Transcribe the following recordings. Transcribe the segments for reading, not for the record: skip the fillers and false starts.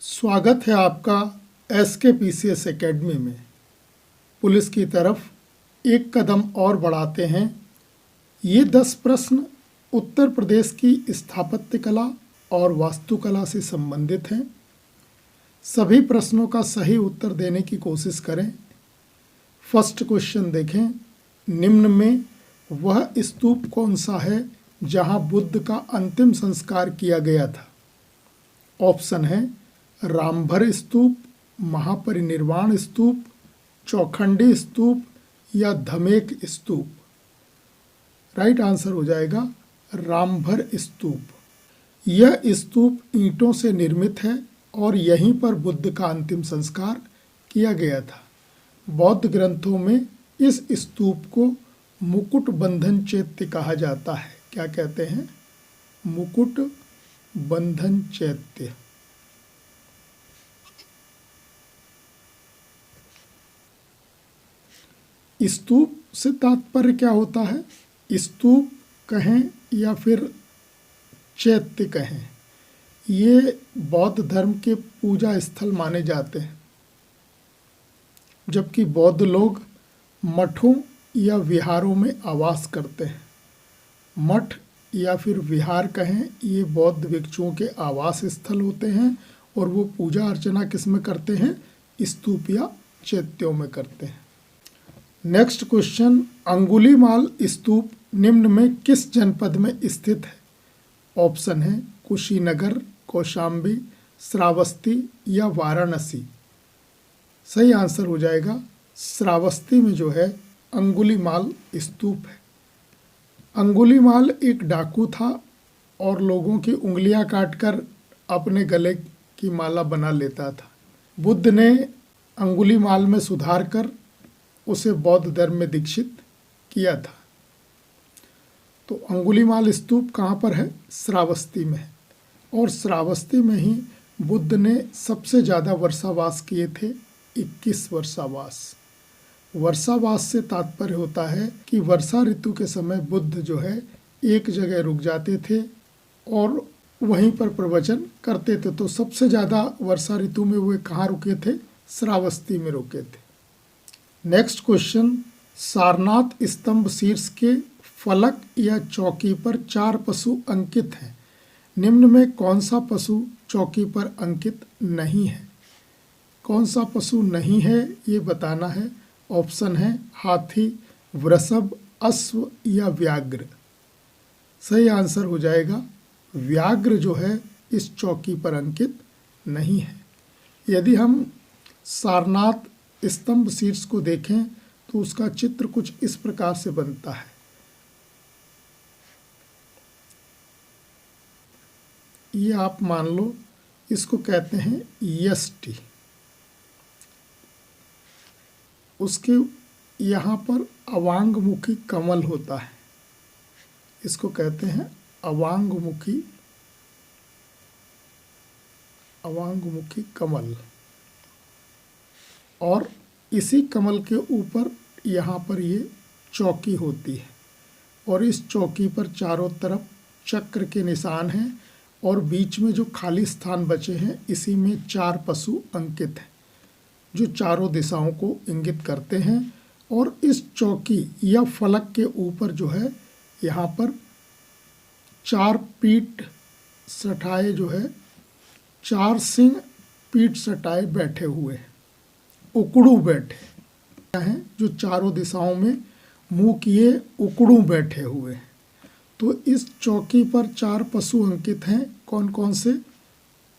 स्वागत है आपका SKPCS एकेडमी में। पुलिस की तरफ एक कदम और बढ़ाते हैं। ये 10 प्रश्न उत्तर प्रदेश की स्थापत्य कला और वास्तुकला से संबंधित हैं। सभी प्रश्नों का सही उत्तर देने की कोशिश करें। फर्स्ट क्वेश्चन देखें। निम्न में वह स्तूप कौन सा है जहां बुद्ध का अंतिम संस्कार किया गया था? ऑप्शन है रामभर स्तूप, महापरिनिर्वाण स्तूप, चौखंडी स्तूप या धमेक स्तूप। राइट आंसर हो जाएगा रामभर स्तूप। यह स्तूप ईंटों से निर्मित है और यहीं पर बुद्ध का अंतिम संस्कार किया गया था। बौद्ध ग्रंथों में इस स्तूप को मुकुट बंधन चैत्य कहा जाता है। क्या कहते हैं? मुकुट बंधन चैत्य। स्तूप से तात्पर्य क्या होता है? स्तूप कहें या फिर चैत्य कहें, ये बौद्ध धर्म के पूजा स्थल माने जाते हैं, जबकि बौद्ध लोग मठों या विहारों में आवास करते हैं। मठ या फिर विहार कहें, ये बौद्ध भिक्षुओं के आवास स्थल होते हैं और वो पूजा अर्चना किस में करते हैं? स्तूप या चैत्यों में करते हैं। नेक्स्ट क्वेश्चन, अंगुलीमाल स्तूप निम्न में किस जनपद में स्थित है? ऑप्शन है कुशीनगर, कौशाम्बी, श्रावस्ती या वाराणसी। सही आंसर हो जाएगा श्रावस्ती में जो है अंगुलीमाल स्तूप है। अंगुलीमाल एक डाकू था और लोगों की उंगलियां काटकर अपने गले की माला बना लेता था। बुद्ध ने अंगुलीमाल में सुधार कर उसे बौद्ध धर्म में दीक्षित किया था। तो अंगुलीमाल स्तूप कहाँ पर है? श्रावस्ती में है। और श्रावस्ती में ही बुद्ध ने सबसे ज़्यादा वर्षावास किए थे, 21 वर्षावास। वर्षावास से तात्पर्य होता है कि वर्षा ऋतु के समय बुद्ध जो है एक जगह रुक जाते थे और वहीं पर प्रवचन करते थे। तो सबसे ज़्यादा वर्षा ऋतु में वे कहाँ रुके थे? श्रावस्ती में रुके थे। नेक्स्ट क्वेश्चन, सारनाथ स्तंभ शीर्ष के फलक या चौकी पर 4 पशु अंकित हैं। निम्न में कौन सा पशु चौकी पर अंकित नहीं है? कौन सा पशु नहीं है ये बताना है। ऑप्शन है हाथी, वृषभ, अश्व या व्याघ्र। सही आंसर हो जाएगा व्याघ्र जो है इस चौकी पर अंकित नहीं है। यदि हम सारनाथ स्तंभ शीर्ष को देखें तो उसका चित्र कुछ इस प्रकार से बनता है। ये आप मान लो, इसको कहते हैं यष्टि। उसके यहाँ पर अवांगमुखी कमल होता है, इसको कहते हैं अवांगमुखी कमल। और इसी कमल के ऊपर यहाँ पर ये चौकी होती है और इस चौकी पर चारों तरफ चक्र के निशान हैं और बीच में जो खाली स्थान बचे हैं इसी में 4 पशु अंकित हैं जो चारों दिशाओं को इंगित करते हैं। और इस चौकी या फलक के ऊपर जो है यहाँ पर 4 पीठ सटाए जो है 4 सिंह पीठ सटाए बैठे हुए हैं, उकड़ू बैठे हैं, जो चारों दिशाओं में मुंह किए उकड़ू बैठे हुए हैं। तो इस चौकी पर 4 पशु अंकित हैं। कौन कौन से?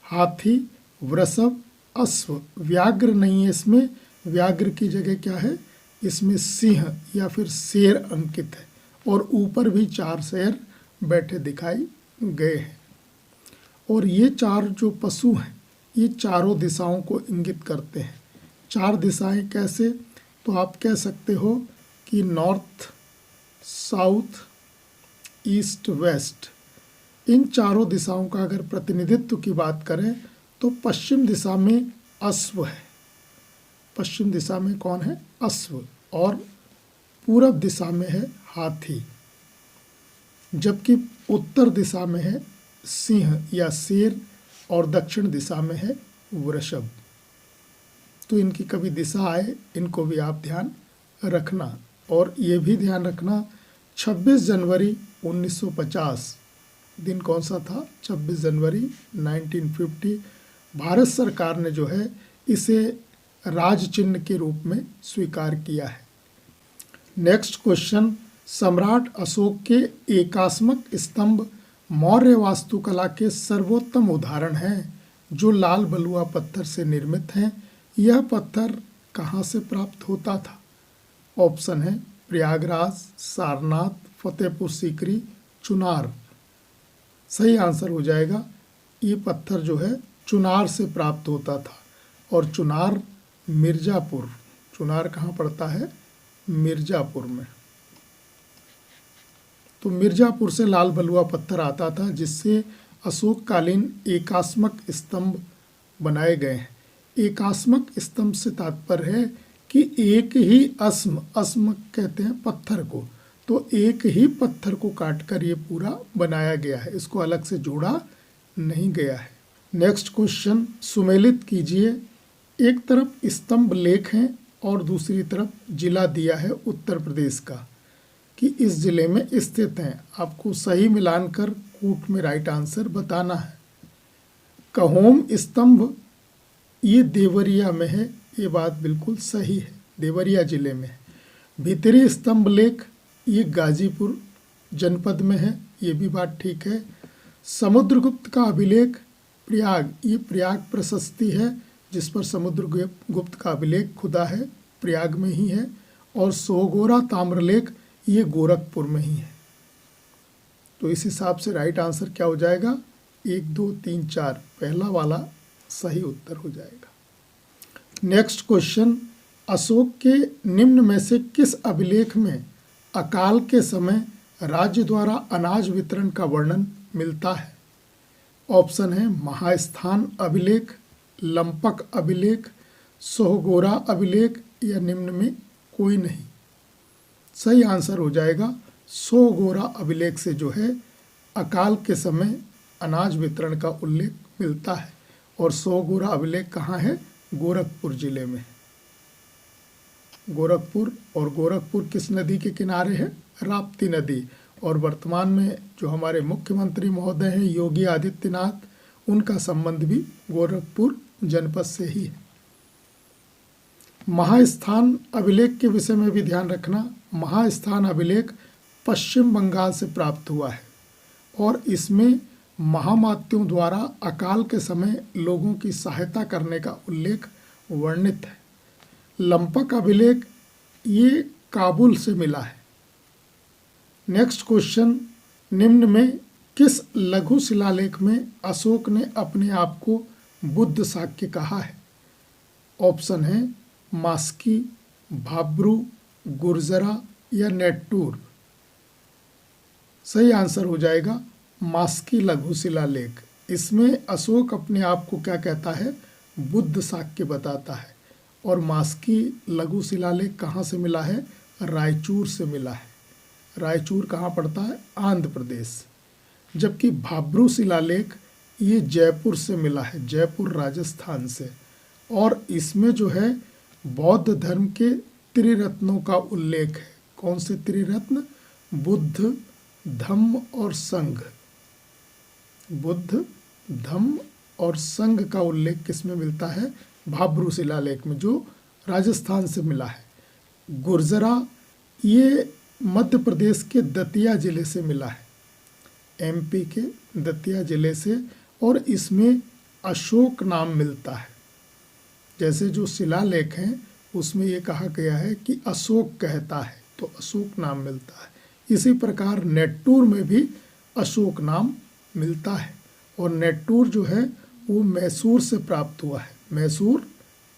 हाथी, वृषभ, अश्व, व्याघ्र नहीं है इसमें। व्याघ्र की जगह क्या है? इसमें सिंह या फिर शेर अंकित है और ऊपर भी 4 शेर बैठे दिखाई गए हैं। और ये 4 जो पशु हैं ये चारों दिशाओं को इंगित करते हैं। 4 दिशाएं कैसे? तो आप कह सकते हो कि नॉर्थ, साउथ, ईस्ट, वेस्ट, इन चारों दिशाओं का अगर प्रतिनिधित्व की बात करें तो पश्चिम दिशा में अश्व है। पश्चिम दिशा में कौन है? अश्व। और पूरब दिशा में है हाथी, जबकि उत्तर दिशा में है सिंह या शेर और दक्षिण दिशा में है वृषभ। तो इनकी कभी दिशा आए इनको भी आप ध्यान रखना। और ये भी ध्यान रखना 26 जनवरी 1950 दिन कौन सा था? 26 जनवरी 1950 भारत सरकार ने जो है इसे राज चिन्ह के रूप में स्वीकार किया है। नेक्स्ट क्वेश्चन, सम्राट अशोक के एकात्मक स्तंभ मौर्य वास्तुकला के सर्वोत्तम उदाहरण हैं जो लाल बलुआ पत्थर से निर्मित हैं। यह पत्थर कहाँ से प्राप्त होता था? ऑप्शन है प्रयागराज, सारनाथ, फतेहपुर सीकरी, चुनार। सही आंसर हो जाएगा ये पत्थर जो है चुनार से प्राप्त होता था। और चुनार मिर्जापुर, चुनार कहाँ पड़ता है? मिर्जापुर में। तो मिर्जापुर से लाल बलुआ पत्थर आता था जिससे अशोककालीन एकात्मक स्तंभ बनाए गए हैं। एकात्मक स्तंभ से तात्पर्य है कि एक ही अस्म कहते हैं पत्थर को, तो एक ही पत्थर को काटकर ये पूरा बनाया गया है, इसको अलग से जोड़ा नहीं गया है। नेक्स्ट क्वेश्चन सुमेलित कीजिए। एक तरफ स्तंभ लेख हैं और दूसरी तरफ जिला दिया है उत्तर प्रदेश का कि इस जिले में स्थित हैं। आपको सही मिलान कर कूट में राइट आंसर बताना है। कहोम स्तंभ ये देवरिया में है, ये बात बिल्कुल सही है, देवरिया जिले में है। भीतरी स्तंभ लेख ये गाजीपुर जनपद में है, ये भी बात ठीक है। समुद्रगुप्त का अभिलेख प्रयाग, ये प्रयाग प्रशस्ति है जिस पर समुद्रगुप्त का अभिलेख खुदा है, प्रयाग में ही है। और सोगोरा ताम्रलेख ये गोरखपुर में ही है। तो इस हिसाब से राइट आंसर क्या हो जाएगा? 1 2 3 4 पहला वाला सही उत्तर हो जाएगा। नेक्स्ट क्वेश्चन, अशोक के निम्न में से किस अभिलेख में अकाल के समय राज्य द्वारा अनाज वितरण का वर्णन मिलता है? ऑप्शन है महास्थान अभिलेख, लंपक अभिलेख, सोहगोरा अभिलेख या निम्न में कोई नहीं। सही आंसर हो जाएगा सोहगोरा अभिलेख से जो है अकाल के समय अनाज वितरण का उल्लेख मिलता है। और सोहगोरा अभिलेख कहाँ है? गोरखपुर जिले में। गोरखपुर, और गोरखपुर किस नदी के किनारे है? राप्ती नदी। और वर्तमान में जो हमारे मुख्यमंत्री महोदय हैं योगी आदित्यनाथ, उनका संबंध भी गोरखपुर जनपद से ही है। महास्थान अभिलेख के विषय में भी ध्यान रखना। महास्थान अभिलेख पश्चिम बंगाल से प्राप्त हुआ है और इसमें महामात्यों द्वारा अकाल के समय लोगों की सहायता करने का उल्लेख वर्णित है। लंपक अभिलेख ये काबुल से मिला है। नेक्स्ट क्वेश्चन, निम्न में किस लघु शिलालेख में अशोक ने अपने आप को बुद्ध शाक्य कहा है? ऑप्शन है मास्की, भाब्रू, गुर्जरा या नेट्टूर। सही आंसर हो जाएगा मास्की लघु शिलालेख। इसमें अशोक अपने आप को क्या कहता है? बुद्ध शाक्य बताता है। और मास्की लघु शिलालेख कहाँ से मिला है? रायचूर से मिला है। रायचूर कहाँ पड़ता है? आंध्र प्रदेश। जबकि भाब्रू शिलालेख ये जयपुर से मिला है, जयपुर राजस्थान से। और इसमें जो है बौद्ध धर्म के त्रिरत्नों का उल्लेख है। कौन से त्रिरत्न? बुद्ध, धम्म और संघ। बुद्ध, धम्म और संघ का उल्लेख किसमें मिलता है? भाब्रू शिलालेख में, जो राजस्थान से मिला है। गुर्जरा ये मध्य प्रदेश के दतिया जिले से मिला है, एमपी के दतिया जिले से। और इसमें अशोक नाम मिलता है। जैसे जो शिलालेख हैं उसमें ये कहा गया है कि अशोक कहता है, तो अशोक नाम मिलता है। इसी प्रकार नेट्टूर में भी अशोक नाम मिलता है। और नेट्टूर जो है वो मैसूर से प्राप्त हुआ है, मैसूर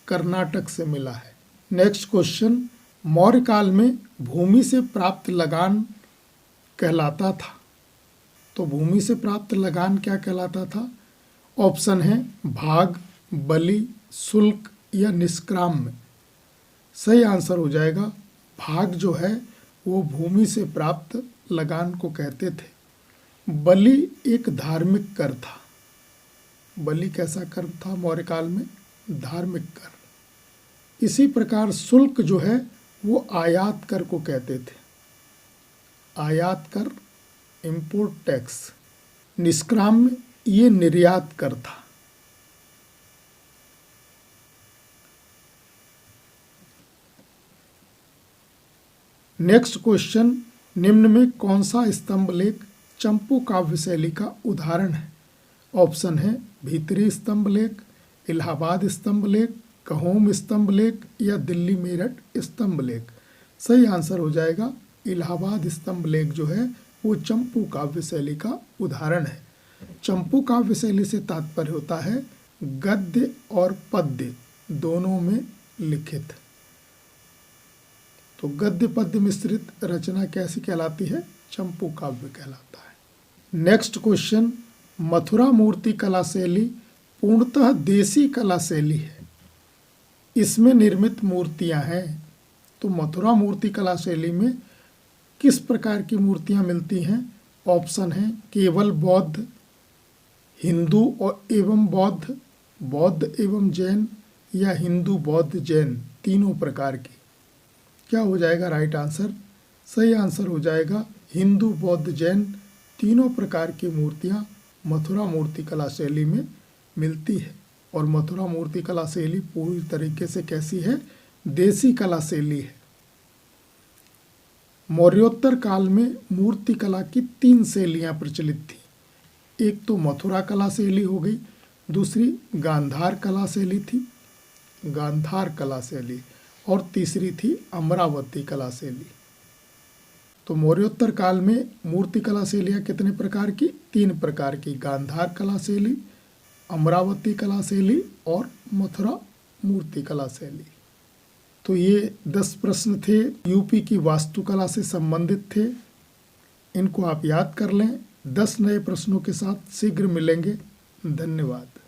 कर्नाटक से मिला है। नेक्स्ट क्वेश्चन, मौर्य काल में भूमि से प्राप्त लगान कहलाता था। तो भूमि से प्राप्त लगान क्या कहलाता था? ऑप्शन है भाग, बलि, शुल्क या निष्क्राम्य। सही आंसर हो जाएगा भाग जो है वो भूमि से प्राप्त लगान को कहते थे। बलि एक धार्मिक कर था। बलि कैसा कर्म था मौर्य काल में? धार्मिक कर्म। इसी प्रकार शुल्क जो है वो आयात कर को कहते थे। आयात कर, इम्पोर्ट टैक्स। निष्क्राम्य ये निर्यात कर था। नेक्स्ट क्वेश्चन, निम्न में कौन सा स्तंभ लेख चंपू काव्य शैली का उदाहरण है? ऑप्शन है भीतरी स्तंभ लेख, इलाहाबाद स्तंभ लेख, कहोम स्तंभ लेख या दिल्ली मेरठ स्तंभ लेख। सही आंसर हो जाएगा इलाहाबाद स्तंभ लेख जो है वो चंपू काव्य शैली का उदाहरण है। चंपू काव्य शैली से तात्पर्य होता है गद्य और पद्य दोनों में लिखित। तो गद्य पद्य मिश्रित रचना कैसी कहलाती है? चंपू काव्य कहलाता है। नेक्स्ट क्वेश्चन, मथुरा मूर्ति कला शैली पूर्णतः देसी कला शैली है, इसमें निर्मित मूर्तियां हैं। तो मथुरा मूर्ति कला शैली में किस प्रकार की मूर्तियां मिलती हैं? ऑप्शन है केवल बौद्ध, हिंदू और एवं बौद्ध, बौद्ध एवं जैन या हिंदू बौद्ध जैन, तीनों प्रकार की। क्या हो जाएगा राइट आंसर? सही आंसर हो जाएगा हिंदू बौद्ध जैन, तीनों प्रकार की मूर्तियां मथुरा मूर्ति कला शैली में मिलती है। और मथुरा मूर्ति कला शैली पूरी तरीके से कैसी है? देसी कला शैली है। मौर्योत्तर काल में मूर्ति कला की 3 शैलियां प्रचलित थी। एक तो मथुरा कला शैली हो गई, दूसरी गांधार कला शैली थी, गांधार कला शैली, और तीसरी थी अमरावती कला शैली। तो मौर्योत्तर काल में मूर्ति कला शैलियाँ कितने प्रकार की? 3 प्रकार की, गांधार कला शैली, अमरावती कला शैली और मथुरा मूर्ति कला शैली। तो ये 10 प्रश्न थे, यूपी की वास्तुकला से संबंधित थे। इनको आप याद कर लें। 10 नए प्रश्नों के साथ शीघ्र मिलेंगे। धन्यवाद।